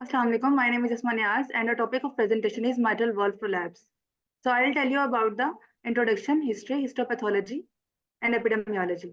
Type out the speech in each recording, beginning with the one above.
Assalamu alaikum. My name is Asma Niaz, and the topic of presentation is mitral valve prolapse. So I'll tell you about the introduction, history, histopathology, and epidemiology.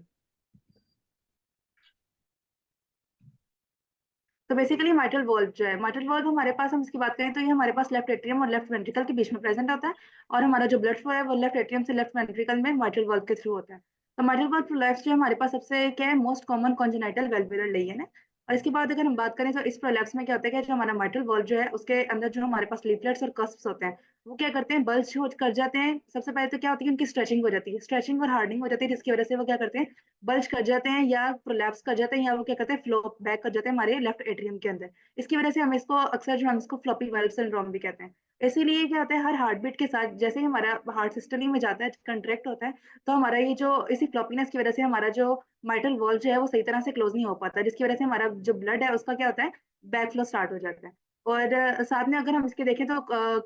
तो basically mitral valve जो है, mitral valve हमारे पास हम इसकी बात करें तो ये हमारे पास लेफ्ट एट्रियम और लेफ्ट वेंट्रिकल के बीच में प्रेजेंट होता है, और हमारा जो ब्लड फ्लो है वो लेफ्ट एट्रियम से लेफ्ट वेंट्रिकल में माइट्रल वॉल्व के थ्रू होता है। तो माइट्रल वॉल्व प्रोलैप्स जो हमारे पास सबसे क्या है, most common congenital valvular lesion है। और इसके बाद अगर हम बात करें तो इस प्रोलैप्स में क्या होता है कि जो हमारा माइट्रल वॉल्व जो है उसके अंदर जो हमारे पास लीफलेट्स और कस्प्स होते हैं वो क्या करते हैं, बल्ज कर जाते हैं। सबसे पहले तो क्या होती है, उनकी स्ट्रेचिंग हो जाती है, स्ट्रेचिंग और हार्डनिंग हो जाती है, जिसकी वजह से वो क्या करते हैं, बल्ज कर जाते हैं या प्रोलैप्स कर जाते हैं, या वो क्या करते हैं, फ्लो बैक कर जाते हैं हमारे लेफ्ट एट्रियम के अंदर। इसकी वजह से हम इसको अक्सर जो हम इसको फ्लॉपी वाल्व सिंड्रोम भी कहते हैं। इसीलिए क्या होता है, हर हार्ट बीट के साथ जैसे ही हमारा हार्ट सिस्टम में जाता है, कंट्रैक्ट होता है, तो हमारा ये जो इसी फ्लॉपीनेस की वजह से हमारा जो माइटल वॉल जो है वो सही तरह से क्लोज नहीं हो पाता, जिसकी वजह से हमारा जो ब्लड है उसका क्या होता है, बैक फ्लो स्टार्ट हो जाता है। और साथ में अगर हम इसके देखें तो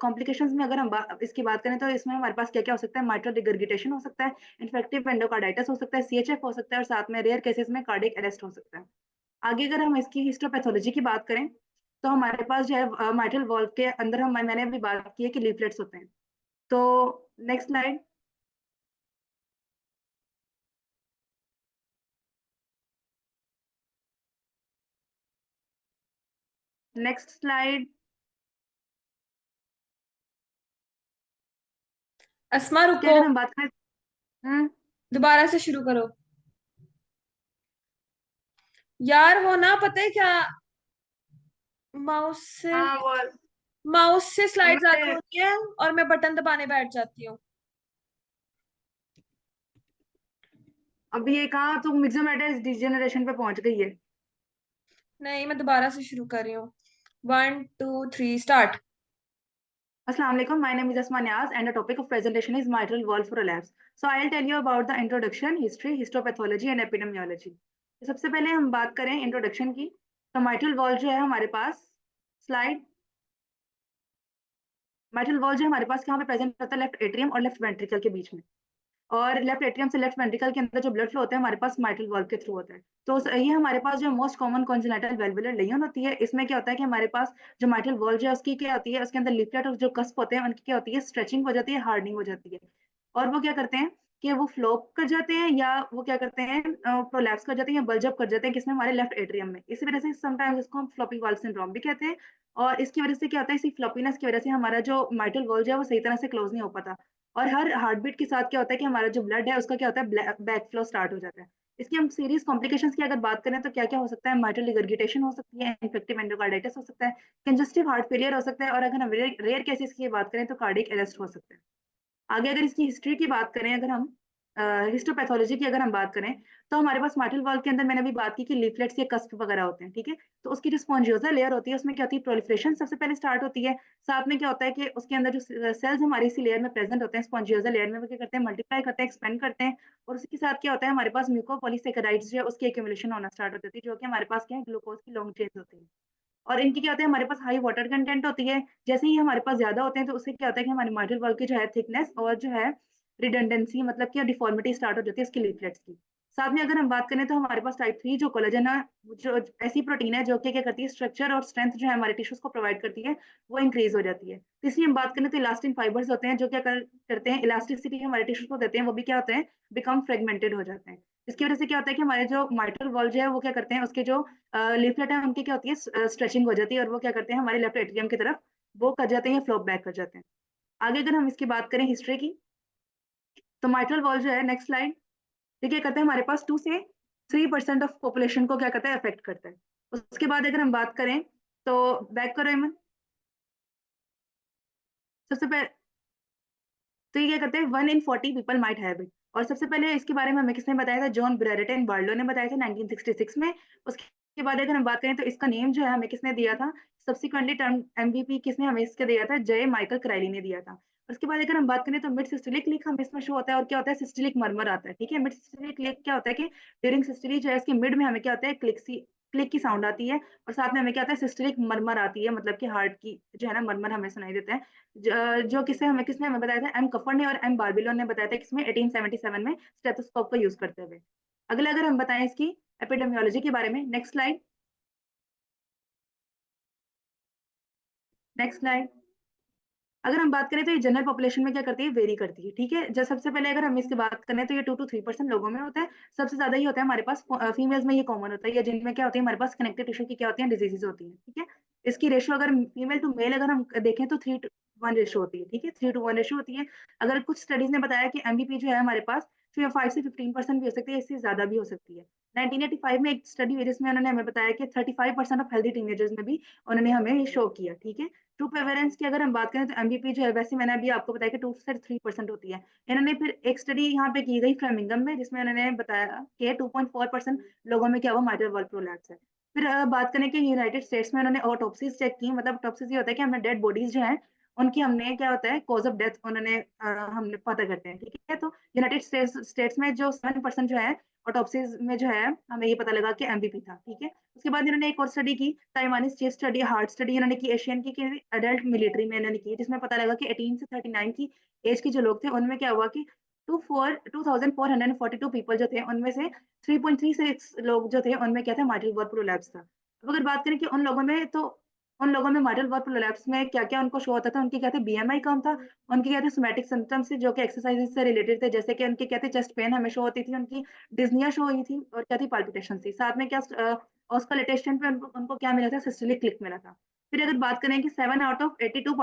कॉम्प्लिकेशंस में अगर हम इसकी बात करें तो इसमें हमारे पास क्या क्या हो सकता है, माइट्रल रिगर्गिटेशन हो सकता है, इन्फेक्टिव एंडोकार्डाइटिस हो सकता है, सीएचएफ हो सकता है, और साथ में रेयर केसेस में कार्डियक अरेस्ट हो सकता है। आगे अगर हम इसकी हिस्टोपैथोलॉजी की बात करें तो हमारे पास जो है माइटल वॉल्व के अंदर हम मैंने अभी बात की है कि लीफलेट्स होते हैं। तो next slide. Next slide. Asma कि रुको। अगर हम बात करें। हम्म। दोबारा से शुरू करो। यार वो ना पता है क्या, माउस से हाँ वो माउस से स्लाइड्स आती हमारे होती है और मैं बटन दबाने बैठ जाती हूँ। अभी ये कहाँ तुम मिक्सोमेटाइज डिजेनरेशन पे पहुंच गई है। नहीं, मैं दोबारा से शुरू कर रही हूँ। 1 2 3 start. Assalamu alaikum. My name is Asma Niaz, and the topic of presentation is mitral valve prolapse. So I'll tell you about the introduction, history, histopathology, and epidemiology. तो सबसे पहले हम बात करें इंट्रोडक्शन की। तो mitral valve जो है हमारे पास, स्लाइड। mitral valve जो हमारे पास कहाँ पे प्रेजेंट होता है, लेफ्ट एट्रियम और लेफ्ट वेंट्रिकल के बीच में। और लेफ्ट एट्रियम से लेफ्ट वेंट्रिकल के अंदर जो ब्लड फ्लो होता है हमारे पास माइट्रल वाल्व के थ्रू होता है। तो ये हमारे पास जो most common congenital valvular lesion होती है, इसमें क्या होता है कि हमारे पास जो माइट्रल वाल्व है उसकी क्या होती है, उसके अंदर लिफलेट और जो कस्प होते हैं उनकी क्या होती है, स्ट्रेचिंग हो जाती है, हार्डनिंग हो जाती है। और वो क्या करते हैं कि वो फ्लोप कर जाते हैं, या वो क्या करते हैं, प्रोलैप्स कर जाते हैं या बल्ज अप कर जाते हैं, किसमें, हमारे लेफ्ट एट्रियम में। इसी वजह से समटाइम्स इसको हम फ्लॉपी वाल्व सिंड्रोम भी कहते हैं। और इसकी वजह से क्या होता है, इसी फ्लॉपीनेस की वजह से हमारा जो माइट्रल वाल्व है वो सही तरह से क्लोज नहीं हो पाता। और हर हार्ट बीट के साथ क्या होता है कि हमारा जो ब्लड है उसका क्या होता है, बैक फ्लो स्टार्ट हो जाता है। इसकी हम सीरियस कॉम्प्लिकेशंस की अगर बात करें तो क्या क्या हो सकता है, माइट्रल रिगर्गिटेशन हो सकती है, इन्फेक्टिव एंडोकार्डाइटिस हो सकता है, कंजस्टिव हार्ट फेलियर हो सकता है, और अगर हम रेयर केसेस की बात करें तो कार्डियक अरेस्ट हो सकता है। आगे अगर इसकी हिस्ट्री की बात करें, अगर हम हिस्टोपैथोलॉजी की अगर हम बात करें, तो हमारे पास माइटल वॉल्व के अंदर मैंने अभी बात की कि लीफलेट्स या कस्प वगैरह होते हैं, ठीक है। तो उसकी जो स्पॉन्जियोसा लेयर होती है उसमें क्या होती है, प्रोलिफरेशन सबसे पहले स्टार्ट होती है। साथ में क्या होता है कि उसके अंदर जो सेल्स हमारी इसी लेयर में प्रेजेंट होते हैं, स्पॉन्जियोसा लेयर में, वो क्या करते हैं, मल्टीप्लाई करते हैं, एक्सपेंड करते हैं। और उसके साथ क्या होता है, हमारे पास म्यूकोपॉलीसेकेराइड्स जो है उसकी एक्यूमुलेशन होना स्टार्ट हो जाती है, जो कि हमारे पास क्या है, ग्लूकोज की लॉन्ग चेन्स होती है। और इनकी क्या होता है, हमारे पास हाई वाटर कंटेंट होती है। जैसे ही हमारे पास ज्यादा होते हैं तो उससे क्या होता है कि हमारे माइटल वॉल्व की जो है थिकनेस और जो है रिडंडेंसी, मतलब कि डिफॉर्मिटी स्टार्ट हो जाती है इसकी लीफलेट्स की। साथ में अगर हम बात करें तो हमारे पास टाइप 3 जो कोलेजन है, जो ऐसी प्रोटीन है जो कि क्या करती है, स्ट्रक्चर और स्ट्रेंथ जो है हमारे टिश्यूज को प्रोवाइड करती है, वो इंक्रीज हो जाती है। तो इसलिए हम बात करें तो इलास्टिन फाइबर्स होते हैं जो क्या करते हैं, इलास्टिसिटी हमारे टिश्यूज को देते हैं, वो भी क्या होते हैं, बिकम फ्रेगमेंटेड हो जाते हैं। इसकी वजह से क्या होता है कि हमारे जो माइटल वॉल्व जो है वो क्या करते हैं, उसके जो लीफलेट है उनकी क्या होती है, स्ट्रेचिंग हो जाती है, और वो क्या करते हैं, हमारे लेफ्ट एट्रियम की तरफ वो कर जाते हैं, फ्लोप बैक कर जाते हैं। आगे अगर हम इसकी बात करें हिस्ट्री की, तो माइट्रल वॉल्व जो है, नेक्स्ट स्लाइड, ये क्या करता है, हमारे पास 2 से 3% ऑफ पॉपुलेशन को क्या करता है, अफेक्ट करता है। उसके बाद अगर हम बात करें तो बैक करो एमन। सबसे पहले तो ये क्या करते हैं, 1 in 40 people might have it. और सबसे पहले इसके बारे में हमें किसने बताया था, जॉन ब्रेरेटन बार्लो ने बताया था 1966 में। उसके बाद अगर हम बात करें तो इसका नेम जो है हमें किसने दिया था, सब्सिक्वेंटली टर्म एमवीपी किसने हमें इसके दिया था, जय माइकल क्राइली ने दिया था। उसके बाद अगर हम बात करें तो मिड सिस्टोलिक लीक हमें इसमें शो होता है, और क्या होता है, सिस्टोलिक मरमर आता है, ठीक है। मिड सिस्टोलिक लीक क्या होता है कि ड्यूरिंग सिस्टोली जो है इसके मिड में हमें क्या होता है, क्लिक की साउंड आती है, और साथ में हमें क्या होता है, सिस्टोलिक मरमर आती है, मतलब कि हार्ट की जो है ना मरमर हमें सुनाई देता है। जो किसने हमें बताया था, एम कफर ने और एम बार्बिलोन ने बताया था, किसमें, 1877 में, स्टेथोस्कोप का यूज करते हुए। अगला अगर हम बताएं इसकी एपिडेमियोलॉजी के बारे में, नेक्स्ट स्लाइड। Next slide. अगर हम बात करें तो ये जनरल पॉपुलेशन में क्या करती है, वेरी करती है, ठीक है। जब सबसे पहले अगर हम इसकी बात करें तो ये 2 to 3% लोगों में होता है। सबसे ज्यादा ये होता है हमारे पास फीमेल्स में, ये कॉमन होता है, या जिनमें क्या होती है हमारे पास कनेक्टिव टिश्यू की क्या होती है, डिजीजेज होती है, ठीक है। इसकी रेशियो अगर फीमेल टू मेल अगर हम देखें तो 3:1 रेशियो होती है, ठीक है, 3:1 रेशियो होती है। अगर कुछ स्टडीज ने बताया कि एमबीपी जो है हमारे पास 5 से 15% भी हो सकती है, इससे ज्यादा भी हो सकती है। 1985 में एक स्टडी हुई जिसमें उन्होंने हमें बताया कि 35% ऑफ हेल्दी टीनेजर्स में भी उन्होंने हमें ये शो किया, ठीक है। ट्रू प्रेवलेंस की अगर हम बात करें तो एमबीपी जो है, वैसे मैंने अभी आपको बताया कि 2 से 3% होती है। इन्होंने फिर एक स्टडी यहाँ पे की गई फ्रेमिंगम में, जिसमें उन्होंने बताया कि 2.4% लोगों में क्या हुआ, माइट्रल वॉल्व प्रोलैप्स है। फिर बात करें कि यूनाइटेड स्टेट्स में उन्होंने ऑटोप्सीज चेक की, मतलब ऑटोप्सीज ये होता है कि हमने डेड बॉडीज जो है उनकी हमने क्या होता है कॉज ऑफ डेथ उन्होंने हमने पता करते हैं, ठीक है। तो यूनाइटेड स्टेट्स में जो 7% जो है ऑटोप्सीज में जो है हमें ये पता लगा कि एमबीपी था, ठीक है। उसके बाद इन्होंने एक और स्टडी की, ताइवानी चेस स्टडी, हार्ट स्टडी इन्होंने की एशियन की अडल्ट मिलिट्री में इन्होंने की, जिसमें पता लगा कि 18 से 39 की एज के जो लोग थे उनमें क्या हुआ कि 2442 पीपल जो थे उनमें से 3.36 लोग जो थे उनमें क्या था, माइट्रल वॉल्व प्रोलैप्स था। अब अगर बात करें कि उन लोगों में, तो उन लोगों में माइट्रल वॉल्व प्रोलैप्स में क्या क्या उनको शो होता था, उनके क्या थे, बीएमआई कम था, उनके क्या थे सोमैटिक सिम्टम्स जो कि एक्सरसाइज से रिलेटेड थे, जैसे कि उनके क्या थे, चेस्ट पेन हमें शो होती थी, उनकी डिज्निया शो हुई थी, और क्या थी, पाल्पिटेशन थी, साथ में क्या ऑस्कलेटेशन पे उनको क्या मिला था, सिस्टोलिक क्लिक मिला था। फिर अगर बात करें कि 7 आउट ऑफ 82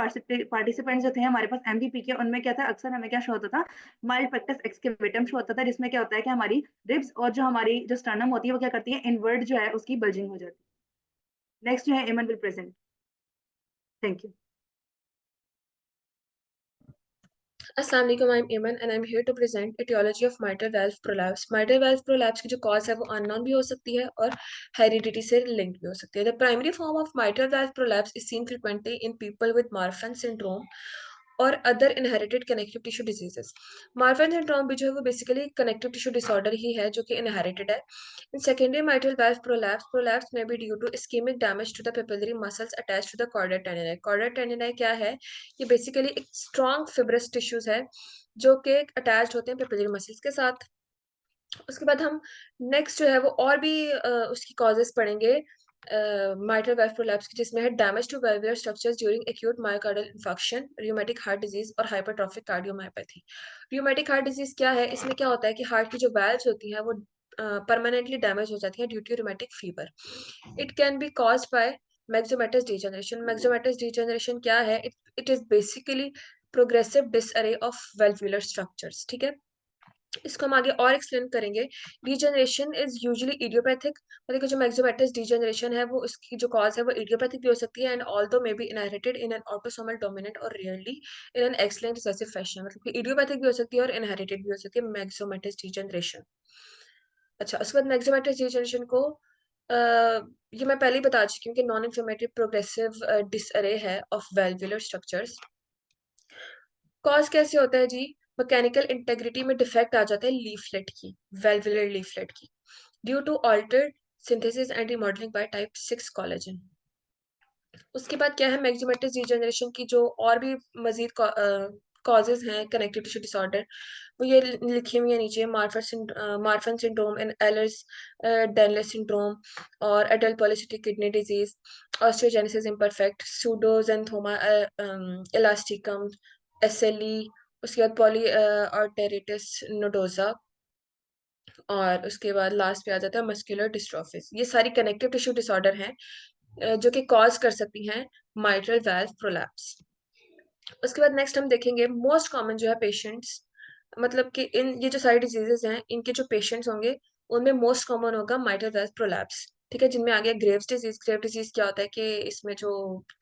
पार्टिसिपेंट जो थे हमारे पास एमबीपी के, उनमें क्या था, अक्सर हमें क्या शो होता था, माइल्ड पेक्टस एक्सकेवेटम शो होता था, जिसमें क्या होता है कि हमारी रिब्स और जो हमारी जो स्टर्नम होती है वो क्या करती है, इनवर्ड जो है उसकी बल्जिंग हो जाती है। नेक्स्ट जो है एमन विल प्रेजेंट। Thank you. अस्सलाम वालेकुम, I am Iman and I am here to present etiology of mitral valve prolapse. Mitral valve prolapse की जो कॉज है वो अननोन भी हो सकती है और हेरिडिटी से लिंक्ड भी हो सकती है। The primary form of mitral valve prolapse is seen frequently in people with Marfan syndrome और other inherited connective tissue diseases. Marfan syndrome भी जो है वो बेसिकली कनेक्टिव टिश्यू डिसऑर्डर ही है जो कि इनहेरिटेड है। In secondary mitral valve prolapse may be due to ischemic damage to the papillary muscles attached to the chordae tendineae। chordae tendineae क्या है, ये बेसिकली एक स्ट्रॉन्ग फिब्रस टिश्यूज है जो कि अटैच्ड होते हैं पेपिलरी मसल्स के साथ। उसके बाद हम नेक्स्ट जो है वो और भी उसकी कॉजेस पढ़ेंगे माइट्रल वाल्व प्रोलैप्स की, जिसमें है damage to valvular structures during acute myocardial infection, rheumatic heart disease और hypertrophic cardiomyopathy. Rheumatic heart disease क्या है, इसमें क्या होता है कि हार्ट की जो वाल्व्स होती हैं वो परमानेंटली डैमेज हो जाती है due to rheumatic fever. It can be caused by myxomatous degeneration. Myxomatous degeneration क्या है, it is basically progressive disarray of valvular structures, ठीक है। इसको हम आगे और एक्सप्लेन करेंगे। डिजनरेशन इज यूजुअली इडियोपैथिक, मतलब कि जो मैक्सोमेटस डिजनरेशन है वो उसकी जो कॉज है वो इडियोपैथिक भी हो सकती है, and although may be inherited in an autosomal dominant और rarely in an excellent recessive fashion. मतलब कि इडियोपैथिक भी हो सकती है और इनहेरिटेड भी हो सकती है मैक्सोमेटस डिजनरेशन। अच्छा, उसके बाद मैक्सोमेटस डिजनरेशन को ये मैं पहले ही बता चुकी हूँ कि नॉन इन्फ्लेमेटरी प्रोग्रेसिव डिसअरे है ऑफ वाल्वुलर स्ट्रक्चर्स। कॉज कैसे होता है जी, मैकेनिकल इंटेग्रिटी में डिफेक्ट आ जाता है लीफलेट की, वाल्वुलर लीफलेट की, due to altered synthesis and remodelling by type 6 collagen. उसके बाद क्या है, मैक्सोमेटस डिजनरेशन की जो और भी मजीद कॉजेज हैं कनेक्टिव टिश्यू डिसऑर्डर, वो ये लिखी हुई है नीचे। Marfan syndrome in Ehlers Danlos syndrome और adult polycystic kidney disease, osteogenesis imperfect, pseudoxanthoma elasticum, SLE, उसके बाद पॉली आर्टेरिटिस नोडोजा, और उसके बाद लास्ट पे आ जाता है मस्कुलर डिस्ट्रोफिस। ये सारी कनेक्टिव टिश्यू डिसऑर्डर हैं जो कि कॉज कर सकती हैं माइट्रल वाल्व प्रोलैप्स। उसके बाद नेक्स्ट हम देखेंगे मोस्ट कॉमन जो है पेशेंट्स, मतलब कि इन ये जो सारी डिजीजेस हैं इनके जो पेशेंट्स होंगे उनमें मोस्ट कॉमन होगा माइट्रल वाल्व प्रोलैप्स, ठीक है। जिनमें आ गया ग्रेव्स डिजीज। ग्रेव डिजीज क्या होता है कि इसमें जो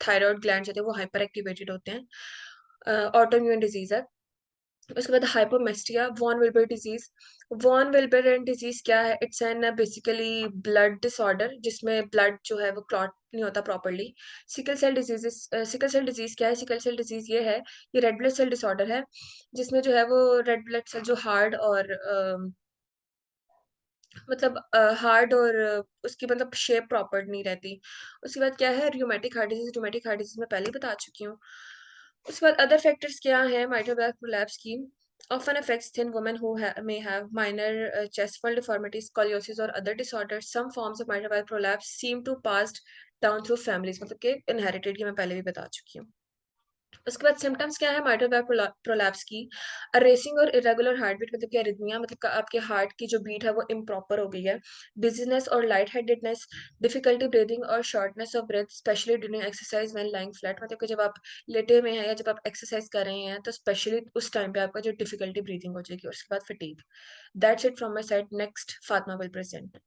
थायराइड ग्लैंड्स होते हैं वो हाइपर एक्टिवेटेड होते हैं, ऑटोइम्यून डिजीज है। उसके बाद hypomastia, von Willebrand disease. Von Willebrand disease क्या है, it's an basically blood disorder जिसमें ब्लड जो है वो क्लॉट नहीं होता properly. Sickle cell disease, sickle cell disease क्या है, सिकल सेल डिजीज ये है, ये रेड ब्लड सेल डिसऑर्डर है जिसमें जो है वो रेड ब्लड सेल जो हार्ड और मतलब हार्ड और उसकी मतलब शेप प्रॉपर नहीं रहती। उसके बाद क्या है, rheumatic heart disease. Rheumatic heart disease मैं पहले ही बता चुकी हूँ। उसके बाद अदर फैक्टर्स क्या है माइट्रल वाल्व प्रोलैप्स की, often affects thin women who may have minor chest wall deformities, scoliosis or other disorders. Some forms of mitral valve prolapse seem to past down through families, मतलब कि inherited, की मैं पहले भी बता चुकी हूँ। उसके बाद सिम्टम्स क्या है माइट्रल वाल्व प्रोलैप्स की? रेसिंग और इरेगुलर हार्ट बीट, मतलब कि अरिथमिया, मतलब कि आपके हार्ट की जो बीट है वो इम्प्रॉपर हो गई है। डिजीनेस और लाइट हेडेडनेस, डिफिकल्टी ब्रीदिंग और shortness of breath, especially during exercise when lying flat, मतलब कि जब आप लेटे हुए हैं या जब आप एक्सरसाइज कर रहे हैं तो स्पेशली उस टाइम पे आपका जो डिफिकल्टी ब्रीदिंग हो जाएगी। और उसके बाद fatigue. That's it from my side. Next Fatima will present.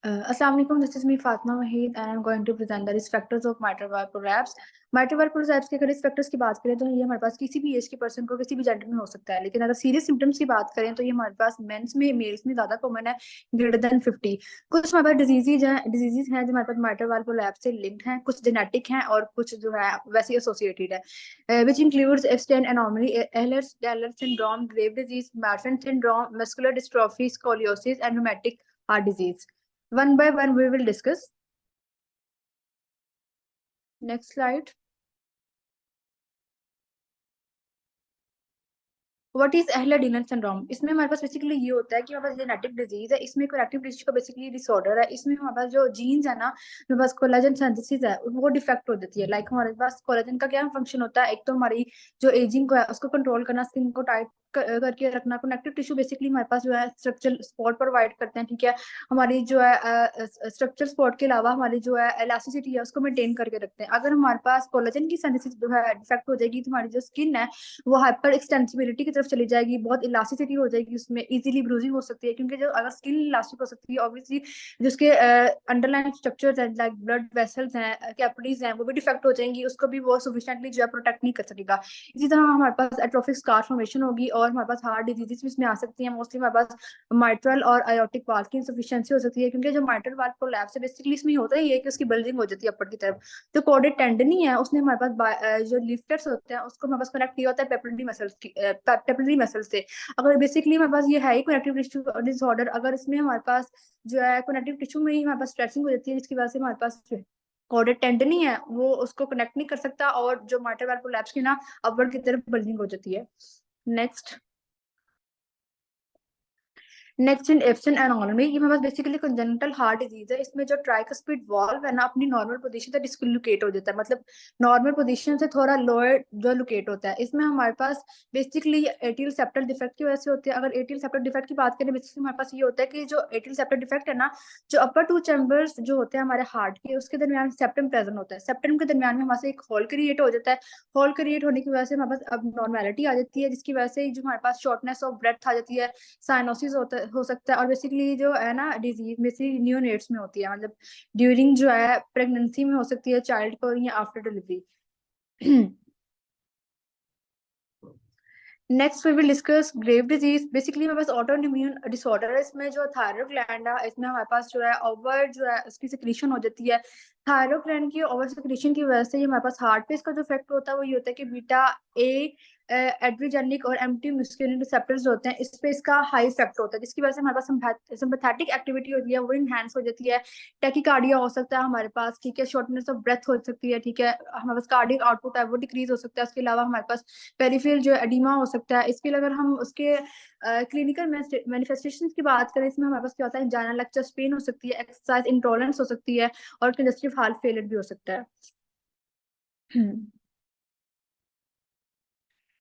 Assalamu alaikum. This is me, Fatma Wahid, and I'm going to present the risk factors of mitral valve prolapse. mitral valve prolapse के अगर risk factors की बात करें तो ये हमारे पास किसी भी एज के पर्सन को किसी भी जेंडर में हो सकता है, लेकिन अगर सीरियस सिम्टम्स की बात करें तो ये हमारे पास मेंस में, मेल्स में ज्यादा कॉमन है, ग्रेटर देन 50। कुछ हमारे पास डिजीजेज हैं जो हमारे पास mitral valve prolapse से लिंक्ड हैं, कुछ जेनेटिक हैं और कुछ जो है वैसे एसोसिएटेड है, which includes Ebstein anomaly, Ehler syndrome, Grave disease, Marfan syndrome, muscular dystrophy, scoliosis and rheumatic heart disease. One by one, we will discuss. Next slide. What is एहलर-डिनर syndrome? इसमें हमारे पास बेसिकली ये होता है कि हमारे पास जेनेटिक डिजीज है, इसमें connective tissue का बेसिकली डिसऑर्डर है। इसमें हमारे पास जो जीन्स है ना, हमारे पास कोलेजन सिंथेसिस है वो डिफेक्ट हो जाती है। लाइक हमारे पास कोलेजन का क्या फंक्शन होता है, एक तो हमारी जो एजिंग को है उसको कंट्रोल करना, स्किन को टाइट करके रखना। कनेक्टिव टिश्यू बेसिकली हमारे पास जो है स्ट्रक्चर सपोर्ट प्रोवाइड करते हैं, ठीक है। हमारी जो है स्ट्रक्चर सपोर्ट के अलावा हमारी जो है इलास्टिसिटी है उसको मेंटेन करके रखते हैं। अगर हमारे पास कोलेजन की सिंथेसिस जो है डिफेक्ट हो जाएगी तो हमारी जो स्किन है वो हाइपर एक्सटेंसिबिलिटी की तरफ चली जाएगी, बहुत इलास्टिसिटी हो जाएगी, उसमें इजीली ब्रूजिंग हो सकती है। क्योंकि जो अगर स्किन इलास्टिक हो सकती है ऑब्वियसली जिसके अंडरलाइन स्ट्रक्चर्स हैं लाइक ब्लड वेसल्स हैं, कैपिलरीज हैं, वो भी डिफेक्ट हो जाएंगी, उसको भी वो सफिशिएंटली जो है प्रोटेक्ट नहीं कर सकेगा। इसी तरह हमारे पास एट्रोफिक स्कार फॉर्मेशन होगी और हमारे पास हार्ट डिजीजेस भी इसमें आ सकती हैं। मोस्टली हमारे पास माइट्रल और आयोटिक वाल्व की इंसफिशिएंसी हो सकती है, क्योंकि जो माइट्रल वाल्व प्रोलैप्स है बेसिकली इसमें होता ही है कि उसकी बल्जिंग हो जाती है अपर की तरफ। जो कोडेड टेंडन ही है उसने हमारे पास जो लिफ्टर्स होते हैं उसको हमारे पास कनेक्ट किया होता है पेपिलरी मसल्स से। अगर बेसिकली हमारे पास ये है ही कनेक्टिव टिश्यू डिसऑर्डर, अगर इसमें हमारे पास जो है कनेक्टिव टिश्यू में ही हमारे पास स्ट्रेचिंग हो जाती है जिसकी वजह से हमारे पास कोडेड टेंडन ही है वो उसको कनेक्ट नहीं कर सकता और जो माइट्रल वाल्व प्रोलैप्स की ना अपवर्ड की तरफ बल्जिंग हो जाती है। नेक्स्ट इन एब्सेंट एनोमली, ये हमारे पास बेसिकली कंजेनिटल हार्ट डिजीज है। इसमें जो ट्राइकस्पिड वाल्व है ना अपनी नॉर्मल पोजीशन से डिस्लोकेट हो जाता है, मतलब नॉर्मल पोजीशन से थोड़ा लोअर जो लोकेट होता है। इसमें हमारे पास बेसिकली एटियल सेप्टल डिफेक्ट की वजह से होती है। अगर एटियल सेप्टल डिफेक्ट की बात करें बेसिकली हमारे पास ये होता है कि जो एटियल सेप्टल डिफेक्ट है ना, जो अपर टू चैम्बर्स जो होते हैं हमारे हार्ट के उसके दरमियान सेप्टम प्रेजेंट होता है, सेप्टम के दरमियान में हमारे एक होल क्रिएट हो जाता है। होल क्रिएट होने की वजह से हमारे पास अब नॉर्मेलिटी आ जाती है, जिसकी वजह से जो हमारे पास शॉर्टनेस ऑफ ब्रेथ आ जाती है, साइनोसिस हो सकता है। और बेसिकली जो है ना डिजीज बेसिकली नियोनेट्स में होती है, मतलब ड्यूरिंग जो है प्रेगनेंसी में हो सकती है चाइल्ड को या after delivery. Next we will discuss Grave disease. Basically हमारे पास ऑटो इम्यून डिसऑर्डर है। इसमें जो थायराइड ग्लैंड है इसमें हमारे पास जो है ओवर जो है उसकी सिक्रीशन हो जाती है। थायराइड ग्लैंड की ओवर सिक्रीशन की वजह से हमारे पास हार्ट पे इसका जो इफेक्ट होता है वो ये होता है कि बीटा ए एड्रिजेनिक और एम्प्टी म्यूस्कुलिन रिसेप्टर्स होते हैं, इस पे इसका हाई इफेक्ट होता है, जिसकी वजह से हमारे पास सिंपैथेटिक एक्टिविटी होती है वो इनहैंस हो जाती है। टैकीकार्डिया हो सकता है हमारे पास, ठीक है, शॉर्टनेस ऑफ ब्रेथ हो सकती है, ठीक है, हमारे पास कार्डियक आउटपुट है वो डिक्रीज हो सकता है। उसके अलावा हमारे पास पेरिफेरल जो एडिमा हो सकता है। इसके अगर हम उसके क्लिनिकल मैनिफेस्टेशन की बात करें इसमें हमारे पास क्या होता है, जाना लग चेस्ट पेन हो सकती है, एक्सरसाइज इंटॉलरेंस हो सकती है और कंजस्टिव हार्ट फेलियर भी हो सकता है।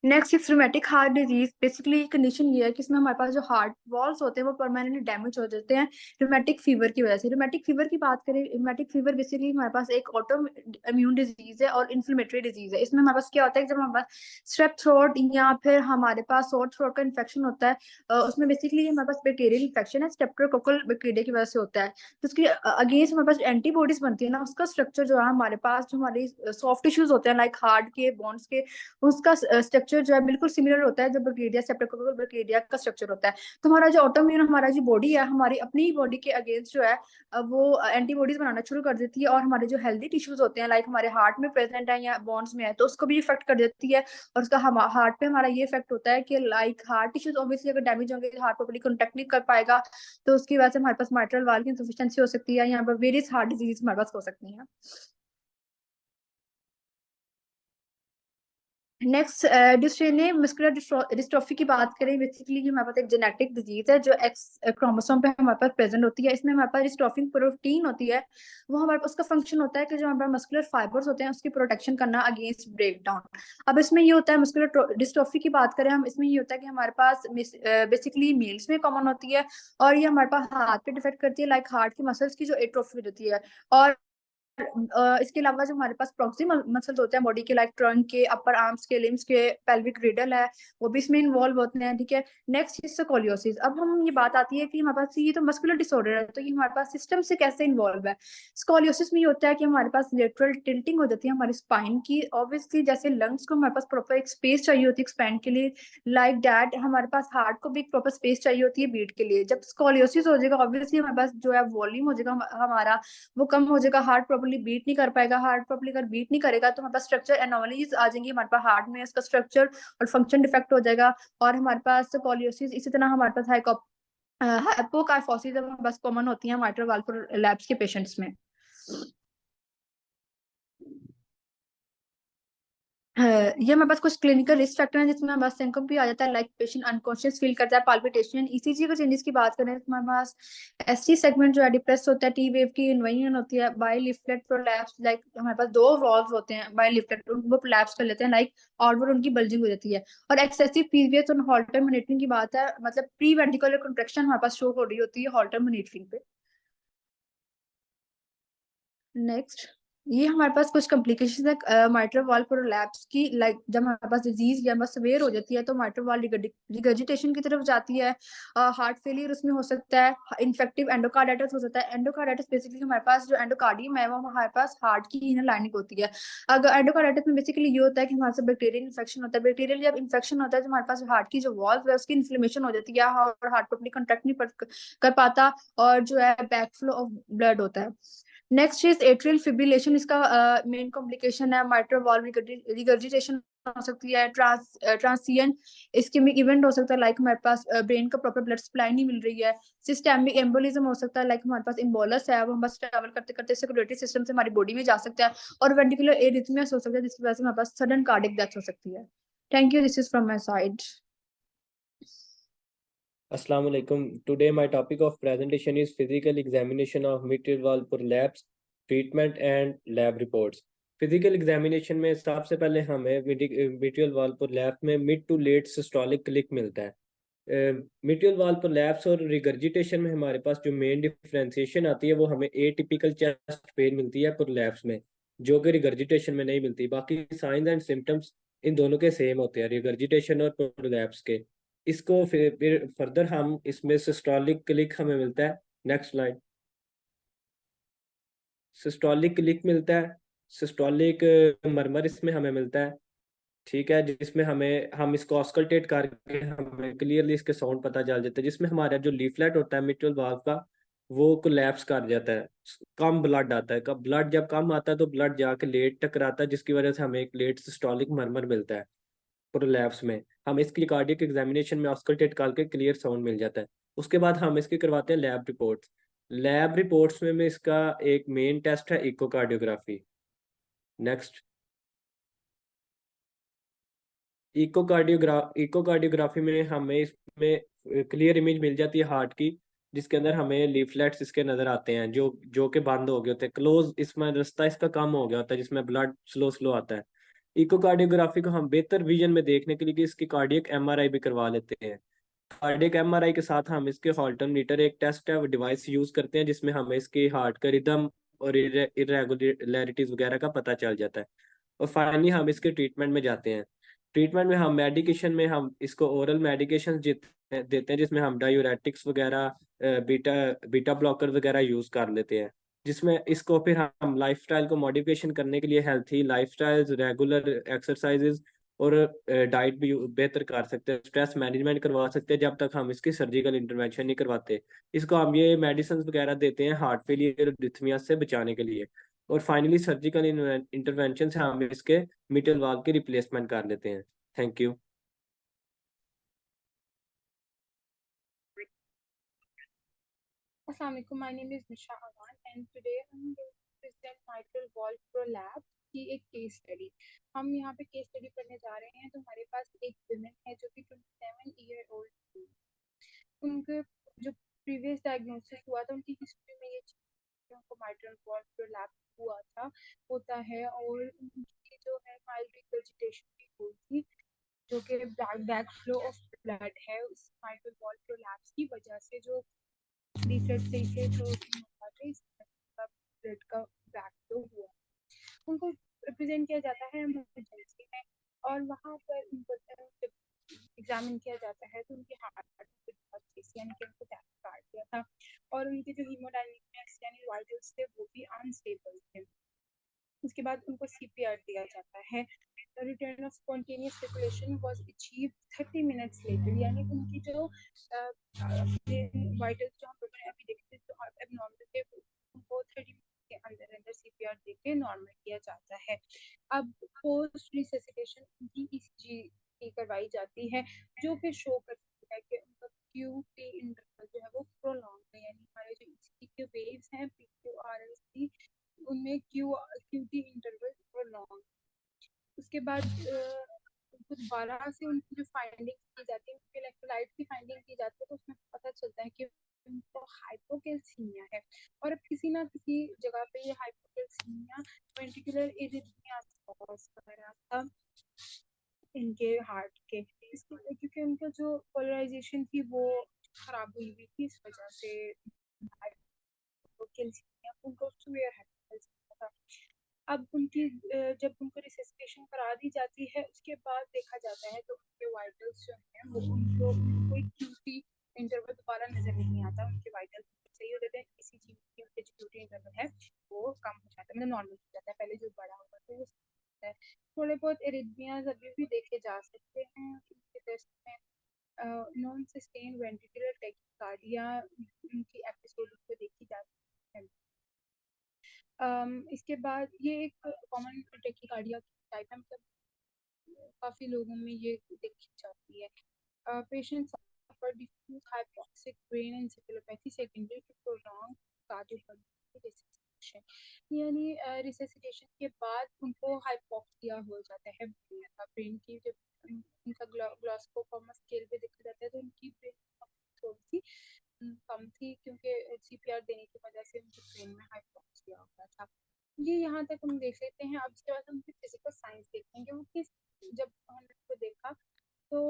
Next is rheumatic heart disease. Basically condition ये है कि इसमें हमारे पास जो हार्ट वॉल्स होते हैं वो परमानेंटली डैमेज हो जाते हैं रूमेटिक फीवर की वजह से। रूमेटिक फीवर की बात करें, रूमेटिक फीवर बेसिकली हमारे पास एक ऑटो इम्यून डिजीज है और इन्फ्लेमेटरी डिजीज है। इसमें हमारे पास क्या होता है, जब हमारे पास स्ट्रेप थ्रोट या फिर हमारे पास सोर थ्रोट का इन्फेक्शन होता है, उसमें बेसिकली हमारे पास बैक्टीरियल इन्फेक्शन है, स्ट्रेप्टोकोकल बैक्टीरिया की वजह से होता है। तो उसकी अगेंस्ट हमारे पास एंटीबॉडीज बनती है ना, उसका स्ट्रक्चर जो है हमारे पास जो हमारी सॉफ्ट टिश्यूज होते हैं लाइक हार्ट के, बोन्स के, उसका स्ट्रक्चर जो है बिल्कुल सिमिलर होता है जो बैक्टीरिया स्ट्रेप्टोकोकल बैक्टीरिया का स्ट्रक्चर होता है। तो हमारा जो ऑटोइम्यून हमारा जो बॉडी है हमारी अपनी ही बॉडी के अगेंस्ट जो है वो एंटीबॉडीज बनाना शुरू कर देती है और हमारे जो हेल्दी टिश्यूज होते हैं लाइक हमारे हार्ट में प्रेजेंट है या बोन्स में है तो उसको भी इफेक्ट कर देती है। और उसका हार्ट पे हमारा ये इफेक्ट होता है कि लाइक हार्ट टिश्यूज ऑब्वियसली अगर डैमेज होंगे हार्ट प्रॉपर्ली कॉन्टेक्ट नहीं कर पाएगा, तो उसकी वजह से हमारे पास माइट्रल वाल्व की इंसफिशिएंसी हो सकती है, यहाँ पर वेरियस हार्ट डिजीज हमारे पास हो सकती है। नेक्स्ट डिस्ट्रेने मस्कुलर डिस्ट्रोफी की बात करें, बेसिकली हमारे पास एक जेनेटिक डिजीज है जो एक्स क्रोमोसोम पे हमारे पास प्रेजेंट होती है। इसमें हमारे पास डिस्ट्रोफिन प्रोटीन होती है, वो हमारे पास उसका फंक्शन होता है कि जो हमारे पास मस्कुलर फाइबर्स होते हैं उसकी प्रोटेक्शन करना अगेंस्ट ब्रेक डाउन। अब इसमें ये होता है, मस्कुलर डिस्ट्रोफी की बात करें हम, इसमें ये होता है कि हमारे पास बेसिकली मेल्स में कॉमन होती है और ये हमारे पास हार्ट पे डिफेक्ट करती है, लाइक हार्ट की मसल्स की जो एट्रोफी होती है। और इसके अलावा जो हमारे पास प्रॉक्सिमल मसल्स होते हैं बॉडी के, लाइक ट्रंक के, अपर आर्म्स के, लिम्स के, पेल्विक ग्रिडल है, वो भी इसमें इन्वॉल्व होते हैं। ठीक है, नेक्स्ट इज स्कोलियोसिस। अब हम ये बात आती है कि हमारे पास ये तो मस्कुलर डिसऑर्डर है, तो ये हमारे पास सिस्टम से कैसे इन्वॉल्व है। स्कोलियोसिस में ये होता है कि हमारे पास लेटरल टिल्टिंग हो जाती है हमारी स्पाइन की। ऑब्वियसली जैसे लंग्स को हमारे पास प्रॉपर एक स्पेस चाहिए होती है एक्सपैंड के लिए, लाइक दैट हमारे पास हार्ट को भी एक प्रॉपर स्पेस चाहिए होती है बीट के लिए। जब स्कोलियोसिस हो जाएगा, ऑब्वियसली हमारे पास जो है वॉल्यूम हो जाएगा हमारा, वो कम हो जाएगा, हार्ट प्रॉपर्ली बीट नहीं कर पाएगा। हार्ट प्रॉपर्ली अगर बीट नहीं करेगा तो हमारे पास स्ट्रक्चर एनोमलीज आ जाएंगी हमारे पास हार्ट में, इसका स्ट्रक्चर और फंक्शन डिफेक्ट हो जाएगा। और हमारे पास कोलियोसिस, इसी तरह हमारे पास हाइपोकाइफोसिस बस कॉमन होती है माइट्रल वाल्व प्रोलैप्स के पेशेंट्स में। ये हमारे पास कुछ क्लिनिकल रिस्क फैक्टर हैं जिसमें हमारे पास सिम्पटम भी आ जाता है, लाइक पेशेंट अनकॉन्शियस फील करता है, पाल्पिटेशन। ईसीजी के चेंजेस की बात करें तो हमारे पास एसटी सेगमेंट जो है डिप्रेस होता है, टी वेव की इन्वेजन होती है, बाइलिफ्लेट प्रोलैप्स, लाइक हमारे पास दो वॉल्व होते हैं बाइलिफ्लेट, वो प्रोलैप्स कर लेते हैं, लाइक आउटवर्ड उनकी बल्जिंग हो जाती है। और एक्सेसिव पीरियड्स और हॉल्टर मॉनिटरिंग की बात है, मतलब प्री वेंट्रिकुलर कंट्रैक्शन हमारे पास शो हो रही होती है हॉल्टर मॉनिटरिंग पे। नेक्स्ट, ये हमारे पास कुछ कॉम्प्लिकेशन है माइट्रल वाल्व प्रोलैप्स की, लाइक जब हमारे पास डिजीज या सवेयर हो जाती है तो माइट्रल वाल्व रिगर्जिटेशन की तरफ जाती है, हार्ट फेलियर उसमें हो सकता है, इन्फेक्टिव एंडोकार्डाइटिस हो सकता है। एंडोकार्डाइटिस बेसिकली हमारे पास जो एंडोकार्डियम है वो हमारे पास हार्ट की इनर लाइनिंग होती है। अगर एंडोकार्डाइटिस में बेसिकली ये होता है कि हमारे पास बैक्टीरियल इन्फेक्शन होता है, बैक्टीरियल जब इन्फेक्शन होता है तो हमारे पास हार्ट की जो वॉल्व है उसकी इन्फ्लेमेशन हो जाती है और हार्ट अपनी कंट्रैक्ट नहीं कर पाता, और जो है बैकफ्लो ऑफ ब्लड होता है। नेक्स्ट इज एट्रियल फिब्रिलेशन, इसका मेन कॉम्प्लिकेशन है, माइट्रल वाल्व रिगर्जिटेशन हो सकती है, ट्रांसिएंट इस्केमिक इवेंट हो सकता है, लाइक हमारे पास ब्रेन का प्रॉपर ब्लड सप्लाई नहीं मिल रही है, सिस्टेमिक एम्बोलिज्म हो सकता है, लाइक हमारे पास इम्बोलस है, वो हम बस ट्रैवल करते करते सर्कुलेटरी सिस्टम से हमारी बॉडी में जा सकता है, और वेंटिकुलर एरिथमियास हो सकता है जिसकी वजह से हमारे पास सडन कार्डिक डेथ हो सकती है। Thank you, this is from my side. Assalamu alaikum. Today my topic of presentation is physical examination of mitral valve prolapse, treatment and lab reports. Physical examination में सबसे पहले हमें mitral valve prolapse में mid to late systolic click मिलता है। mitral valve prolapse और regurgitation में हमारे पास जो मेन डिफरेंशिएशन आती है वो हमें एटिपिकल चेस्ट पेन मिलती है prolapse में, जो कि regurgitation में नहीं मिलती। बाकी साइंस एंड सिम्टम्स इन दोनों के सेम होते हैं, regurgitation और prolapse के। इसको फिर फर्दर हम इसमें सिस्टोलिक क्लिक हमें मिलता है। Next slide. सिस्टोलिक क्लिक मिलता है, सिस्टोलिक मरमर इसमें हमें मिलता है। ठीक है, जिसमें हम इसको ऑस्कल्टेट करके हमें क्लियरली इसके साउंड पता चल जाता है, जिसमें हमारा जो लीफलेट होता है मिट्रल वाल्व का वो कोलैप्स कर जाता है, कम ब्लड आता है। कब ब्लड जब कम आता है तो ब्लड जाके लेट टकराता है, जिसकी वजह से हमें एक लेट सिस्टोलिक मरमर मिलता है। प्रोलैप्स में हम इसकी कार्डियक एग्जामिनेशन में ऑस्कल्टेट करके क्लियर साउंड मिल जाता है। उसके बाद हम इसकी करवाते हैं लैब रिपोर्ट्स। लैब रिपोर्ट्स में इसका एक मेन टेस्ट है इकोकार्डियोग्राफी। नेक्स्ट, इकोकार्डियोग्राफी में हमें इसमें क्लियर इमेज मिल जाती है हार्ट की, जिसके अंदर हमें लीफलेट्स इसके नजर आते हैं जो जो कि बंद हो गए होते हैं, क्लोज, इसमें रास्ता इसका कम हो गया होता है, जिसमें ब्लड स्लो स्लो आता है। इकोकार्डियोग्राफी को हम बेहतर विजन में देखने के लिए इसकी कार्डियक एमआरआई भी करवा लेते हैं। कार्डियक एमआरआई के साथ हम इसके हार्ट मीटर एक टेस्ट है, वो डिवाइस यूज करते हैं, जिसमें हमें इसके हार्ट का रिदम और इरेगुलरिटीज वगैरह का पता चल जाता है। और फाइनली हम इसके ट्रीटमेंट में जाते हैं। ट्रीटमेंट में हम मेडिकेशन में हम इसको ओरल मेडिकेशन देते हैं, जिसमें हम डायूरेटिक्स वगैरह, बीटा बीटा ब्लॉकर वगैरह यूज कर लेते हैं, जिसमें इसको फिर हम लाइफस्टाइल को मॉडिफिकेशन करने के लिए हेल्थी लाइफस्टाइल, रेगुलर एक्सरसाइजेज और डाइट भी बेहतर कर सकते हैं, स्ट्रेस मैनेजमेंट करवा सकते हैं, जब तक हम इसकी सर्जिकल इंटरवेंशन नहीं करवाते। इसको हम ये मेडिसिन वगैरह देते हैं हार्ट फेलियर और डिथमिया से बचाने के लिए। और फाइनली सर्जिकल इंटरवेंशन से हम इसके मिटल वाल्व की रिप्लेसमेंट कर लेते हैं। Thank you. Assalamualaikum. My name is Nisha Aman, and today I'm going to present mitral valve prolapse. की एक केस स्टडी। हम यहाँ पे केस स्टडी करने जा रहे हैं। तो हमारे पास एक वुमेन है जो कि 27 ईयर ओल्ड थी। उनके जो प्रीवियस डायग्नोसिस हुआ था, उनकी हिस्ट्री में ये चीज़ उनको माइट्रल वॉल्व प्रोलैप्स हुआ था, होता है, और उनकी जो है माइल्ड रिगर्जिटेशन भी हुई थी, जो कि बैक फ्लो ऑफ ब्लड है उस माइट्रल वॉल्व प्रोलैप्स की वजह से, जो रिसर्च से इसे जो ब्लड का बैक फ्लो हुआ। उनको रिप्रेजेंट किया जाता है इमरजेंसी में, और वहाँ पर उनको जब एग्जामिन किया जाता है तो उनके हार्ट यानी कि उनको काट दिया था, और उनके जो हीमोडायनेमिक्स यानी वाइटल्स थे वो भी अनस्टेबल थे। उसके बाद उनको CPR दिया जाता है। Return of spontaneous circulation was achieved 30 minutes later, यानी उनकी जो वाइटल्स जो हम लोगों ने अभी देखे थे जो एबनॉर्मल थे उनको 30 मिनट के अंदर अंदर CPR देके नॉर्मल किया जाता है। अब पोस्ट रिससिटेशन उनकी ECG करवाई जाती है, जो कि शो करती है कि उनका QT इंटरवल जो है वो प्रोलॉन्ग है, यानी हमारे जो ECG के वेव्स हैं PQRS उनमें QT इंटरवल प्रोलॉन्ग। उसके बाद उनको दोबारा से उनकी जो फाइंडिंग की जाती है, उनके इलेक्ट्रोलाइट की फाइंडिंग की जाती है, तो उसमें पता चलता है कि उनको हाइपोकैल्सीमिया है, और अब किसी ना किसी जगह पे ये हाइपोकैल्सीमिया वेंट्रिकुलर इरिथमिया कॉज कर रहा था इनके हार्ट के, क्योंकि उनका जो पोलराइजेशन थी वो खराब हुई हुई थी, इस वजह से हाइपोकैल्सीमिया उनको सीवियर हाइपोकैल्सीमिया था। अब उनकी जब उनको रिससिटेशन करा दी जाती है, उसके बाद देखा जाता है तो उनके वाइटल्स जो हैं वो उनको कोई QT इंटरवल दोबारा नजर नहीं आता, उनके वाइटल्स सही हो जाते हैं, किसी चीज की उनके जो QT इंटरवल है वो कम हो जाता है, मतलब नॉर्मल हो जाता है, पहले जो बड़ा होगा तो वो है। थोड़े बहुत एरिथमियाज अभी भी देखे जा सकते हैं उनके टेस्ट में। नॉन सस्टेन वेंट्रिकुलर टैकिकार्डिया उनकी एपिसोड को देखी जा सकती है। इसके बाद ये एक कॉमन टैकिकार्डिया की टाइप है, मतलब काफ़ी लोगों में ये देखी जाती है। Patient suffer diffuse hypoxic brain encephalopathy secondary to prolong cardiopulmonary resuscitation, यानी रिससिटेशन के बाद उनको हाइपोक्सिया हो जाता है ब्रेन की। जब उनका ग्लासकोमा स्केल पे देखा जाता है तो उनकी ब्रेन थोड़ी सी कम थी, क्योंकि CPR देने की वजह से उनके ब्रेन में हाइपोक्सिया हो गया था। ये यहाँ तक हम देख लेते हैं। अब इसके बाद हम फिजिकल साइंस देखेंगे। वो किस, जब हमने उसको देखा तो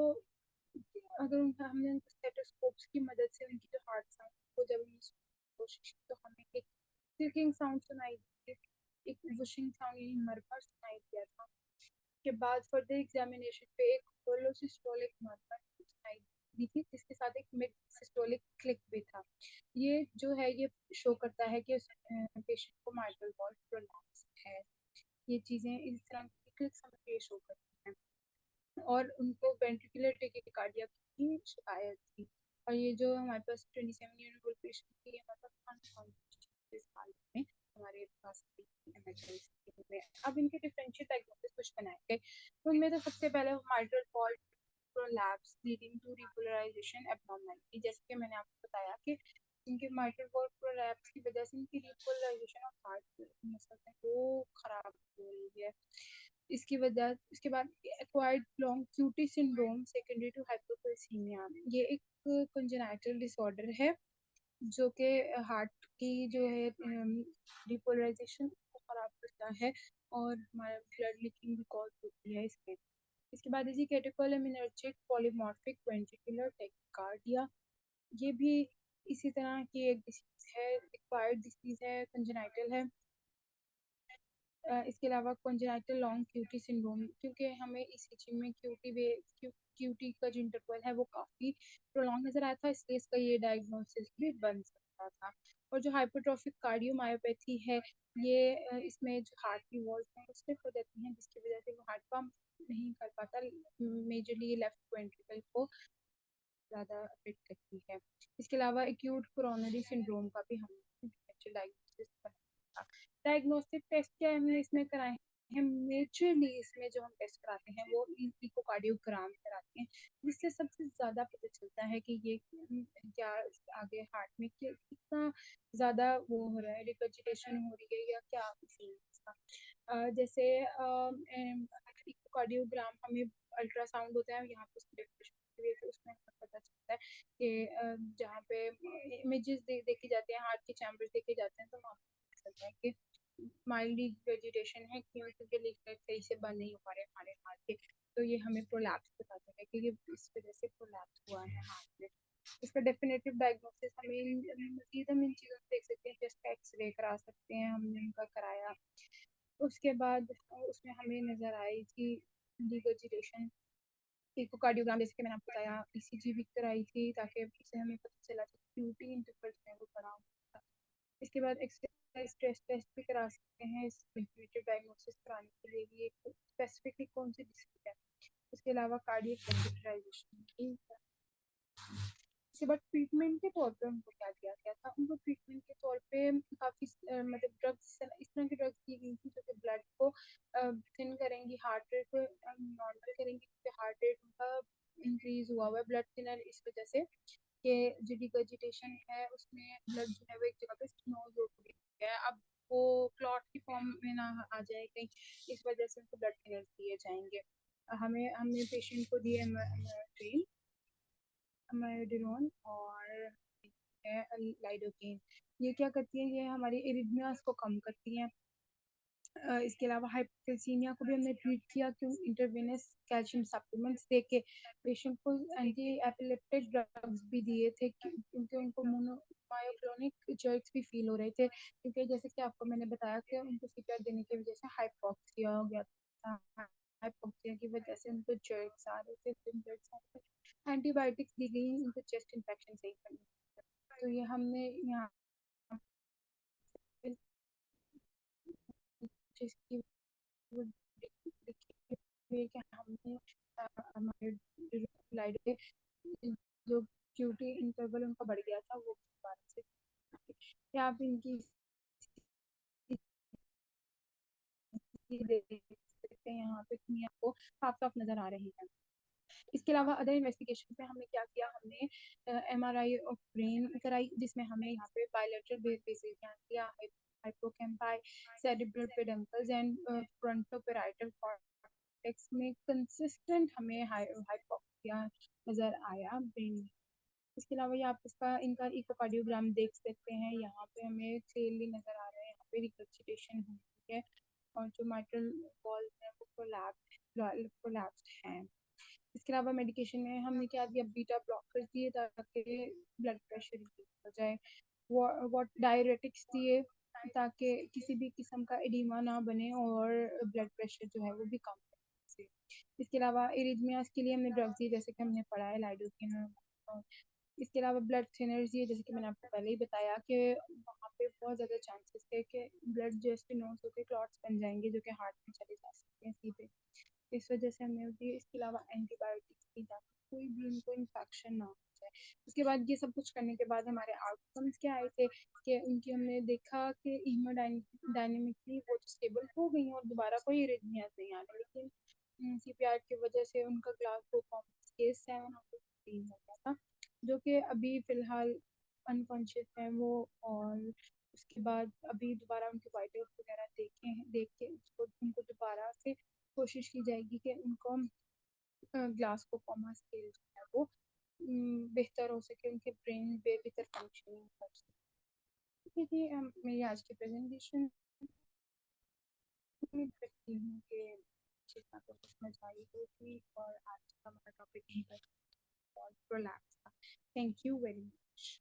अगर हमने उनको स्टेथोस्कोप्स की मदद से उनकी जो हार्ट साउंड को जब हमने कोशिश की तो हमें एक क्लिकिंग साउंड सुनाई दी, एक वुशिंग साउंड यानी मरमर सुनाई दिया था। के बाद फर्दर एग्जामिनेशन पे एक होलो सिस्टोलिक मरमर सुनाई दी थी, जिसके साथ एक मिड सिस्टोलिक क्लिक भी था। ये जो है ये शो करता है कि उस पेशेंट को माइट्रल वॉल्व प्रोलैप्स है। ये चीज़ें इस तरह की क्लिक समझ शो करती हैं, और उनको वेंट्रिकुलर टैकिकार्डिया की शिकायत थी। और ये जो हमारे पास 27 ईयर ओल्ड पेशेंट थी, ये मतलब अनकॉन्शियस हालत में हमारे पास इमरजेंसी में। अब इनके डिफरेंशियल डायग्नोसिस कुछ बनाए गए, उनमें तो सबसे पहले mitral valve prolapse leading to repolarisation abnormality, जैसे कि मैंने आपको बताया कि इनके माइट्रल वॉल्व प्रोलैप्स की वजह से इनकी रिपोलराइजेशन ऑफ हार्ट मसल है वो खराब हो रही है। इसकी वजह उसके बाद acquired long QT syndrome secondary to hypocalcaemia, ये एक कंजेनाइटल डिसऑर्डर है जो कि हार्ट की जो है रिपोलराइजेशन को खराब करता है, और हमारा ब्लड लीकिंग भी कॉज होती है इसमें। इसके बाद है जी कैटेकोलेमिनर्जिक पॉलीमॉर्फिक वेंट्रिकुलर टैकिकार्डिया, ये भी इसी तरह की एक डिसीज है, एक्वायर्ड डिसीज है, कंजेनाइटल है। इसके अलावा कंजेनाइटल लॉन्ग QT सिंड्रोम, क्योंकि हमें ECG में QT का जो इंटरवल है वो काफ़ी प्रोलॉन्ग नजर आया था, इसलिए इसका ये डायग्नोसिस भी बन सकता था। और जो हाइपरट्रॉफिक कार्डियोमायोपैथी है, ये इसमें जो हार्ट की वॉल्स हैं स्टिफ हो जाती हैं, जिसकी वजह से वो हार्ट पंप नहीं कर पाता, मेजरली लेफ्ट वेंट्रिकल को ज़्यादा अफेक्ट करती है। इसके अलावा एक्यूट कोरोनरी सिंड्रोम का भी हम डायग्नोसिस बनाया। डायग्नोस्टिक टेस्ट क्या हमने इसमें कराए हैं, मेजरली इसमें जो हम टेस्ट कराते हैं वो इकोकार्डियोग्राम कराते हैं, जिससे सबसे ज़्यादा पता चलता है कि ये क्या आगे हार्ट में कितना ज़्यादा वो हो रहा है, रिगर्जिटेशन हो रही है या क्या इसका। जैसे इकोकार्डियोग्राम हमें अल्ट्रासाउंड होता है, यहाँ पे तो उसमें हमें पता चलता है कि जहाँ पे इमेजेस देखी जाती हैं, हार्ट के चैम्बर्स देखे जाते हैं, तो वहाँ पे पता चलता है कि माइल्डली वेजिटेशन है, क्योंकि लीफलेट सही से बंद नहीं हो पा रहे हमारे हार्ट के, तो ये हमें प्रोलैप्स बताता है कि ये इस वजह से प्रोलैप्स हुआ है हार्ट में। इसका डेफिनेटिव डायग्नोसिस हमें मजीद हम इन चीज़ों से देख सकते हैं, जैसे एक्सरे करा सकते हैं, हमने उनका कराया। उसके बाद उसमें हमें नज़र आई कि डिगर्जिटेशन, इकोकार्डियोग्राम जैसे कि मैंने आपको बताया, ईसीजी भी कराई थी ताकि उससे हमें पता चला कि क्यूटी इंटरवल में वो बड़ा होता है। इसके बाद एक्सरसाइज स्ट्रेस टेस्ट भी करा सकते हैं इस डेफिनेटिव डायग्नोसिस कराने के लिए भी, एक स्पेसिफिकली कौन सी डिसीज है। इसके अलावा कार्डियक कैथेटराइजेशन। इसके बाद ट्रीटमेंट के तौर पे उनको क्या दिया गया था, उनको ट्रीटमेंट के तौर पे काफ़ी मतलब ड्रग्स, इस तरह की ड्रग्स दी गई थी जो कि ब्लड को थिन करेंगी, हार्ट रेट को नॉर्मल करेंगी, क्योंकि हार्ट रेट उनका इंक्रीज हुआ है ब्लड थिनर इस वजह से कि जो डिगर्जिटेशन है उसमें ब्लड जो है वो एक जगह पे स्नोज हो गया है, अब वो क्लॉट की फॉर्म में ना आ जाए कहीं, इस वजह से उनको ब्लड थिनर दिए जाएंगे। हमने पेशेंट को दिए ट्रेन अमेडिरोन और लाइडोकेन। ये क्या करती है, ये हमारी इरिथमियास को कम करती हैं। इसके अलावा हाइपोकैल्सीमिया को भी हमने ट्रीट किया, क्यों इंटरवेनस कैल्शियम सप्लीमेंट्स दे के पेशेंट को एंटी एपिलेप्टिक ड्रग्स भी दिए थे, क्योंकि उनको मायोक्लोनिक जर्क्स भी फील हो रहे थे, क्योंकि जैसे कि आपको मैंने बताया कि उनको सीपीआर देने की वजह से हाइपोक्सिया हो गया था, हाइपोक्सिया की वजह से उनको जर्क्स आ रहे थे, एंटीबायोटिक्स दी गई उनको चेस्ट इन्फेक्शन सही करने। तो ये हमने यहाँ जिसकी कि हमने हमारे लाइट पे जो क्यूटी इंटरवल उनका बढ़ गया था वो दोबारा से, या आप इनकी देख सकते हैं यहाँ पे आपको साफ साफ नजर आ रही है। इसके अलावा अदर इन्वेस्टिगेशन में हमने क्या किया, हमने एमआरआई ऑफ ब्रेन कराई, जिसमें हमें यहाँ पे बायलैटरल बेसिस ध्यान दिया, हाइपोकैम्पाई, सेरिब्रल पेडंकल्स एंड फ्रंटोपेराइटल कॉर्टेक्स में कंसिस्टेंट हमें हाइपोक्सिया नजर आया ब्रेन में। इसके अलावा ये आप इसका इनका इकोकार्डियोग्राम देख सकते हैं, यहाँ पे हमें क्लियरली नजर आ रहा है, यहाँ पे रिकल्सिटेशन हुई है और जो माइट्रल वॉल्स हैं वो कोलैप्स्ड हैं। इसके अलावा मेडिकेशन में हमने क्या दिया, बीटा ब्लॉकर्स दिए ताकि ब्लड प्रेशर रिड्यूस हो जाए, वो डायरेटिक्स दिए ताकि किसी भी किस्म का एडिमा ना बने और ब्लड प्रेशर जो है वो भी कम हो। इसके अलावा इरिथमियास के लिए हमने ड्रग्स दिए, जैसे कि हमने पढ़ा है लाइडोकेन। इसके अलावा ब्लड थिनर्स दिए, जैसे कि मैंने आपको पहले ही बताया कि वहाँ पे बहुत ज़्यादा चांसेस थे कि ब्लड जो स्टेनोज होकर क्लॉट्स बन जाएंगे जो कि हार्ट में चले जा सकते हैं सीधे, इस वजह से हमने दिए। इसके अलावा एंटीबायोटिक्स दी ताकि कोई भी उनको इन्फेक्शन ना हो जाए। उसके बाद ये सब कुछ करने के बाद हमारे आउटकम्स क्या आए थे कि उनकी हमने देखा कि हीमोडायनेमिकली वो स्टेबल हो गई और दोबारा कोई इरिथमियास नहीं आ रही, लेकिन सीपीआर की वजह से उनका ग्लासगो कॉम्प्लेक्स केस 7/3 हो गया था, जो कि अभी फ़िलहाल अनकॉन्शियस है वो। और उसके बाद अभी दोबारा उनके वाइटल्स वगैरह देख के उसको उनको दोबारा से कोशिश की जाएगी कि उनको ग्लासगो कॉमा स्केल जो है वो बेहतर हो सके, उनके ब्रेन बेहतर फंक्शनिंग कर सके। ठीक है जी, मेरी आज की प्रेजेंटेशन उम्मीद करती हूँ कि अच्छी तरह से समझ आई होगी, और आज का हमारा टॉपिक यहीं पर प्रोलैप्स था। Thank you very much.